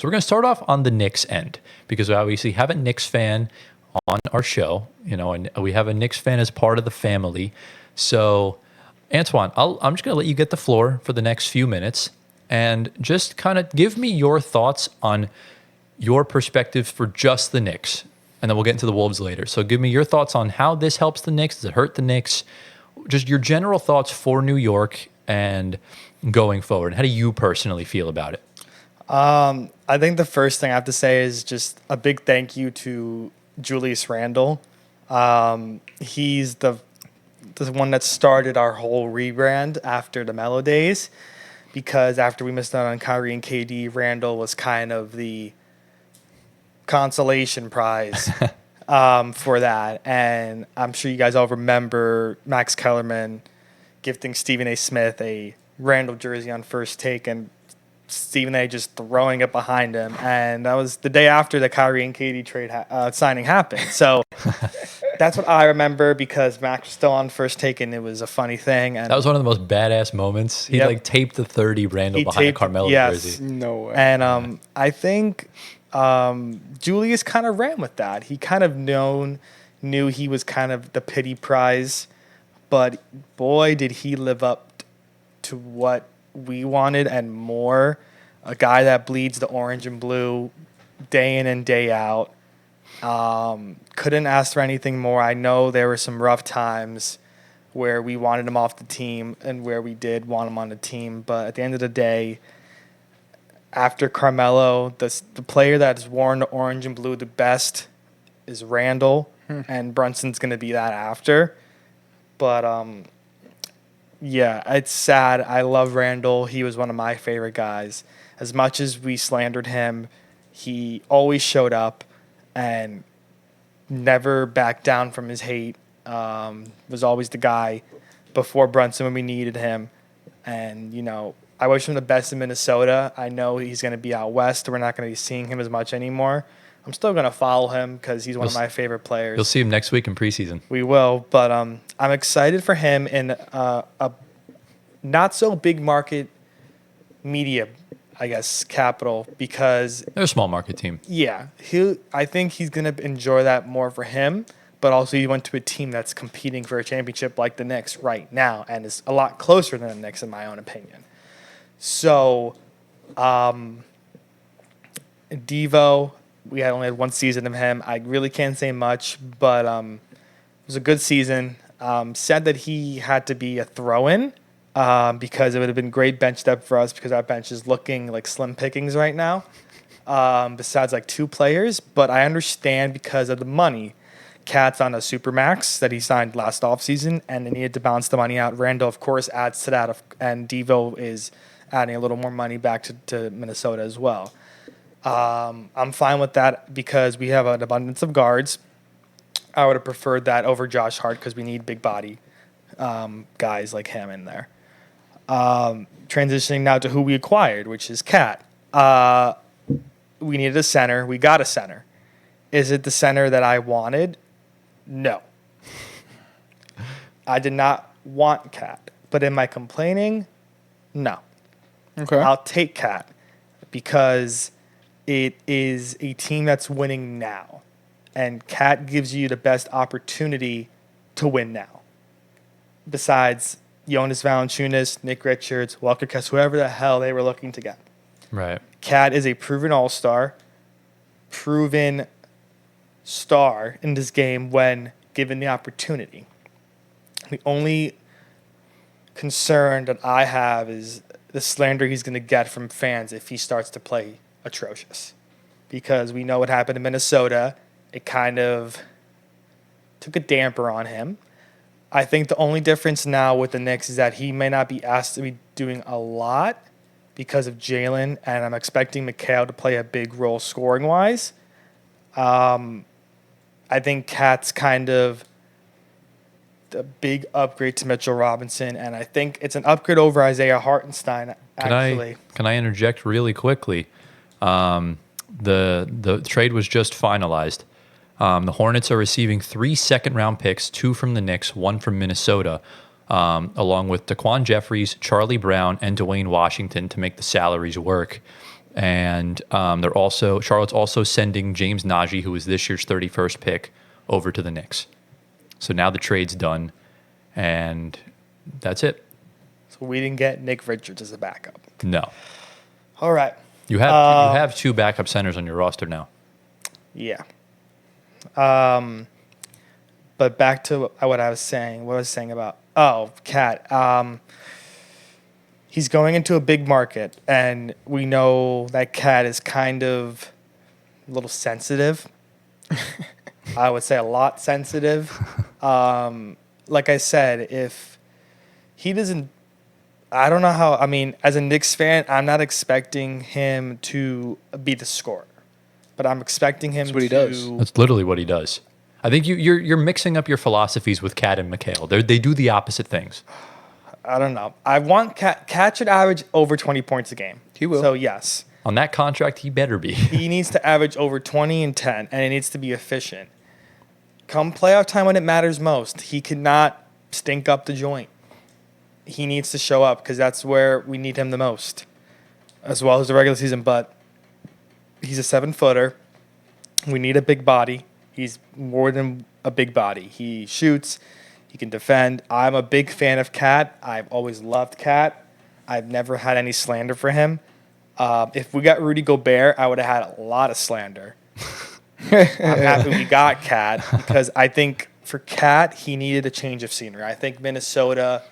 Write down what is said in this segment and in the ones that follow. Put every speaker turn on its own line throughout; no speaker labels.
So we're going to start off on the Knicks end because we obviously have a Knicks fan on our show, and we have a Knicks fan as part of the family. So, Antoine, I'm just going to let you get the floor for the next few minutes and just kind of give me your thoughts on your perspective for just the Knicks. And then we'll get into the Wolves later. So give me your thoughts on how this helps the Knicks. Does it hurt the Knicks? Just your general thoughts for New York and going forward. How do you personally feel about it?
I think the first thing I have to say is just a big thank you to Julius Randle. He's the one that started our whole rebrand after the Melo days, because after we missed out on Kyrie and KD, Randle was kind of the consolation prize for that. And I'm sure you guys all remember Max Kellerman gifting Stephen A. Smith a Randle jersey on first take, and Stephen A. just throwing it behind him. And that was the day after the Kyrie and KD trade signing happened. So that's what I remember, because Max was still on first take, and it was a funny thing. And
that was one of the most badass moments. He taped the 30 Randle behind Carmelo jersey.
No way. And I think Julius kind of ran with that. He kind of knew he was kind of the pity prize, but boy, did he live up to what we wanted and more. A guy that bleeds the orange and blue day in and day out. Couldn't ask for anything more. I know there were some rough times where we wanted him off the team and where we did want him on the team, but at the end of the day, after Carmelo, the player that's worn the orange and blue the best is Randle, and Brunson's going to be that after. But yeah, it's sad. I love Randle. He was one of my favorite guys. As much as we slandered him, he always showed up and never backed down from his hate. Was always the guy before Brunson when we needed him. And, I wish him the best in Minnesota. I know he's going to be out west. We're not going to be seeing him as much anymore. I'm still going to follow him because he's one of my favorite players.
You'll see him next week in preseason.
We will, but I'm excited for him in a not so big market media, I guess, capital, because
they're a small market team.
Yeah, I think he's going to enjoy that more for him, but also he went to a team that's competing for a championship like the Knicks right now, and is a lot closer than the Knicks in my own opinion. So, Devo, we only had one season of him. I really can't say much, but it was a good season. Said that he had to be a throw-in because it would have been great bench depth for us, because our bench is looking like slim pickings right now, besides like two players. But I understand because of the money. Cat's on a supermax that he signed last offseason, and they needed to balance the money out. Randle, of course, adds to that, and Devo is adding a little more money back to Minnesota as well. I'm fine with that because we have an abundance of guards. I would have preferred that over Josh Hart because we need big body guys like him in there. Transitioning now to who we acquired, which is Cat. We needed a center. We got a center. Is it the center that I wanted? No. I did not want Cat. But am I complaining? No.
Okay.
I'll take Cat because it is a team that's winning now. And Cat gives you the best opportunity to win now. Besides Jonas Valanciunas, Nick Richards, Walker Kessler, whoever the hell they were looking to get.
Right.
Cat is a proven all-star, proven star in this game when given the opportunity. The only concern that I have is the slander he's going to get from fans if he starts to play atrocious. Because we know what happened in Minnesota. It kind of took a damper on him. I think the only difference now with the Knicks is that he may not be asked to be doing a lot because of Jalen, and I'm expecting Mikal to play a big role scoring-wise. I think Cat's kind of the big upgrade to Mitchell Robinson, and I think it's an upgrade over Isaiah Hartenstein, actually.
Can I interject really quickly? The trade was just finalized. The Hornets are receiving 3 second-round picks, 2 from the Knicks, 1 from Minnesota, along with Daquan Jeffries, Charlie Brown, and Dwayne Washington to make the salaries work. And Charlotte's also sending James Najee, who was this year's 31st pick, over to the Knicks. So now the trade's done, and that's it.
So we didn't get Nick Richards as a backup.
No.
All right.
You have two backup centers on your roster now.
Yeah. But back to what I was saying. What I was saying about Cat. He's going into a big market, and we know that Cat is kind of a little sensitive. I would say a lot sensitive. Like I said, if he doesn't, I don't know how. I mean, as a Knicks fan, I'm not expecting him to be the scorer, but I'm expecting him.
That's what he does.
That's literally what he does. I think you're mixing up your philosophies with Cat and Mikal. They do the opposite things.
I don't know. I want Cat should average over 20 points a game.
He will.
So yes,
On that contract, he better be.
he needs to average over 20 and 10, and it needs to be efficient. Come playoff time when it matters most, he cannot stink up the joint. He needs to show up because that's where we need him the most, as well as the regular season. But he's a 7-footer. We need a big body. He's more than a big body. He shoots. He can defend. I'm a big fan of Cat. I've always loved Cat. I've never had any slander for him. If we got Rudy Gobert, I would have had a lot of slander. I'm happy we got Cat because I think for Cat, he needed a change of scenery. I think Minnesota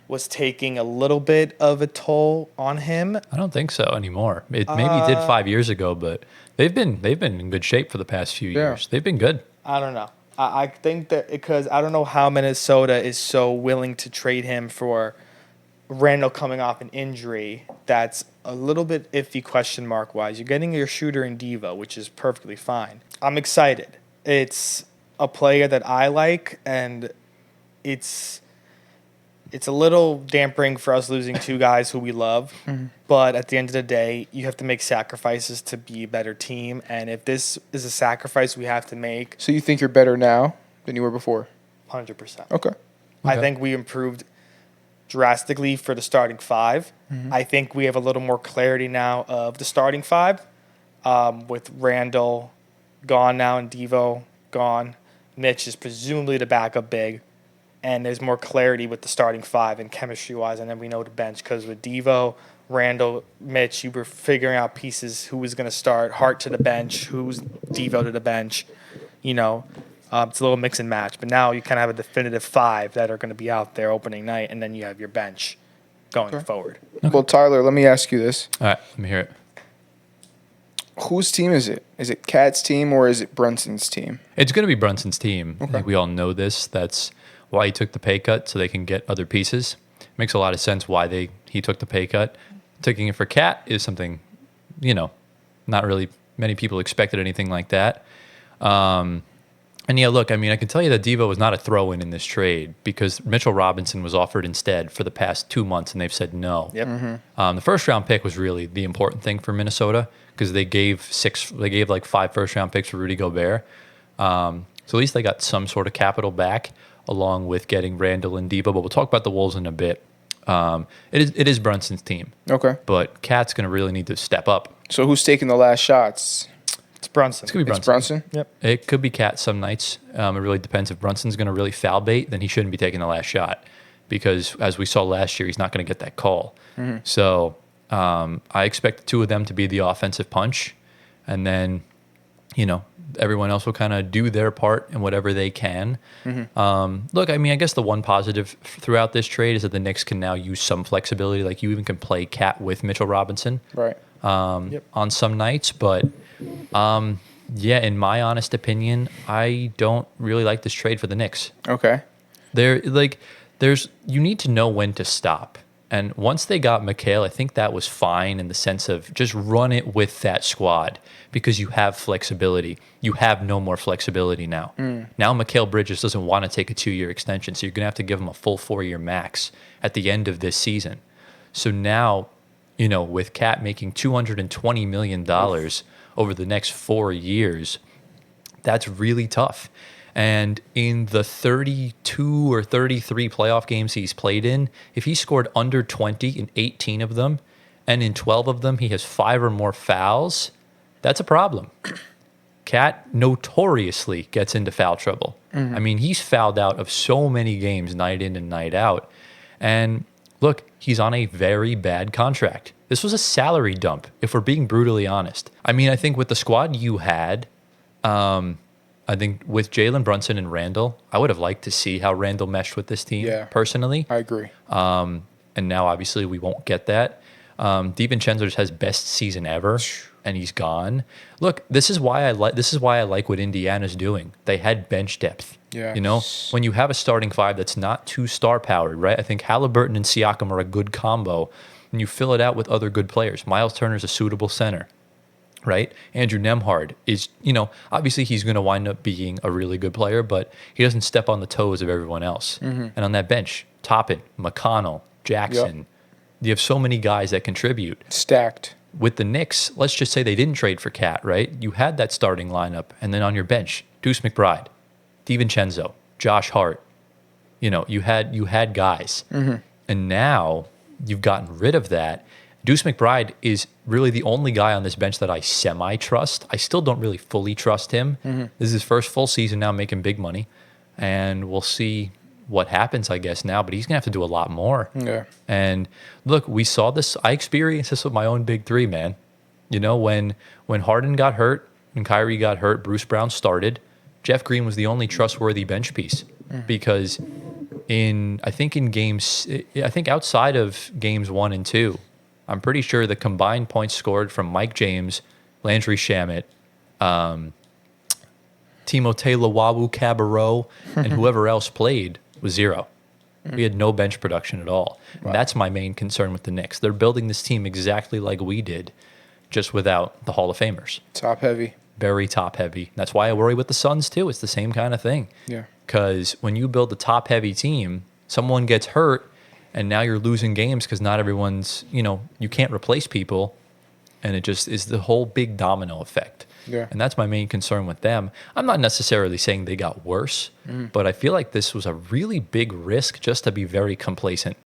was taking a little bit of a toll on him.
I don't think so anymore. It maybe did 5 years ago, but they've been in good shape for the past few years. They've been good.
I don't know. I think that because I don't know how Minnesota is so willing to trade him for Randle coming off an injury. That's a little bit iffy question mark wise. You're getting your shooter in Devo, which is perfectly fine. I'm excited. It's a player that I like, and it's a little dampering for us losing two guys who we love. Mm-hmm. But at the end of the day, you have to make sacrifices to be a better team. And if this is a sacrifice we have to make.
So you think you're better now than you were before?
100%.
Okay.
I think we improved drastically for the starting five. Mm-hmm. I think we have a little more clarity now of the starting five, with Randle gone now and Devo gone. Mitch is presumably the backup big. And there's more clarity with the starting five and chemistry-wise, and then we know the bench. Because with Devo, Randle, Mitch, you were figuring out pieces, who was going to start, Hart to the bench, who's Devo to the bench. You know, it's a little mix and match. But now you kind of have a definitive five that are going to be out there opening night, and then you have your bench going forward.
Okay. Well, Tyler, let me ask you this.
All right, let me hear it.
Whose team is it? Is it Cat's team or is it Brunson's team?
It's going to be Brunson's team.
Okay.
I think we all know this. That's why he took the pay cut, so they can get other pieces. Makes a lot of sense why he took the pay cut. Taking it for Cat is something, not really many people expected anything like that. And yeah, look, I mean, I can tell you that Devo was not a throw-in in this trade because Mitchell Robinson was offered instead for the past 2 months, and they've said no.
Yep.
Mm-hmm. The first-round pick was really the important thing for Minnesota because they gave like 5 first-round picks for Rudy Gobert. So at least they got some sort of capital back, along with getting Randle and Devo. But we'll talk about the Wolves in a bit. It is Brunson's team.
Okay.
But Cat's going to really need to step up.
So who's taking the last shots?
It's Brunson.
It's going to be
It's Brunson?
Yep.
It could be Cat some nights. It really depends. If Brunson's going to really foul bait, then he shouldn't be taking the last shot because, as we saw last year, he's not going to get that call. Mm-hmm. So I expect the two of them to be the offensive punch. And then, everyone else will kind of do their part in whatever they can. Mm-hmm. Look, I mean, I guess the one positive throughout this trade is that the Knicks can now use some flexibility. Like you even can play Cat with Mitchell Robinson on some nights. But yeah, in my honest opinion, I don't really like this trade for the Knicks.
Okay.
You need to know when to stop. And once they got Mikal, I think that was fine in the sense of just run it with that squad because you have flexibility. You have no more flexibility now. Now Mikal Bridges doesn't want to take a 2-year extension, so you're going to have to give him a full 4-year max at the end of this season. So now, with Cat making $220 million over the next 4 years, that's really tough. And in the 32 or 33 playoff games he's played in, if he scored under 20 in 18 of them and in 12 of them he has 5 or more fouls, that's a problem. Cat notoriously gets into foul trouble. I mean, he's fouled out of so many games night in and night out. And look, he's on a very bad contract. This was a salary dump, if we're being brutally honest. I mean, I think with the squad you had, I think with Jalen Brunson and Randle, I would have liked to see how Randle meshed with this team, personally.
I agree.
And now, obviously, we won't get that. DiVincenzo just has best season ever, and he's gone. Look, this is why I like what Indiana's doing. They had bench depth.
Yeah.
You know, when you have a starting 5 that's not too star powered, right? I think Halliburton and Siakam are a good combo, and you fill it out with other good players. Miles Turner's a suitable center, right? Andrew Nembhard is, obviously he's going to wind up being a really good player, but he doesn't step on the toes of everyone else. And on that bench, Toppin, McConnell, Jackson, you have so many guys that contribute.
Stacked.
With the Knicks, let's just say they didn't trade for Cat, right? You had that starting lineup, and then on your bench, Deuce McBride, DiVincenzo, Josh Hart. You had guys, and now you've gotten rid of that. Deuce McBride is really the only guy on this bench that I semi-trust. I still don't really fully trust him. This is his first full season now making big money, and we'll see what happens, I guess, now. But he's going to have to do a lot more.
Yeah.
And look, we saw this. I experienced this with my own big 3, man. When Harden got hurt and Kyrie got hurt, Bruce Brown started. Jeff Green was the only trustworthy bench piece because I think outside of games 1 and 2, I'm pretty sure the combined points scored from Mike James, Landry Shamet, Timothé Luwawu Cabarrot, and whoever else played was 0. We had no bench production at all. Wow. And that's my main concern with the Knicks. They're building this team exactly like we did, just without the Hall of Famers.
Top heavy.
Very top heavy. That's why I worry with the Suns too. It's the same kind of thing.
Yeah.
Because when you build a top heavy team, someone gets hurt, and now you're losing games because not everyone's, you can't replace people. And it just is the whole big domino effect.
Yeah.
And that's my main concern with them. I'm not necessarily saying they got worse, but I feel like this was a really big risk just to be very complacent.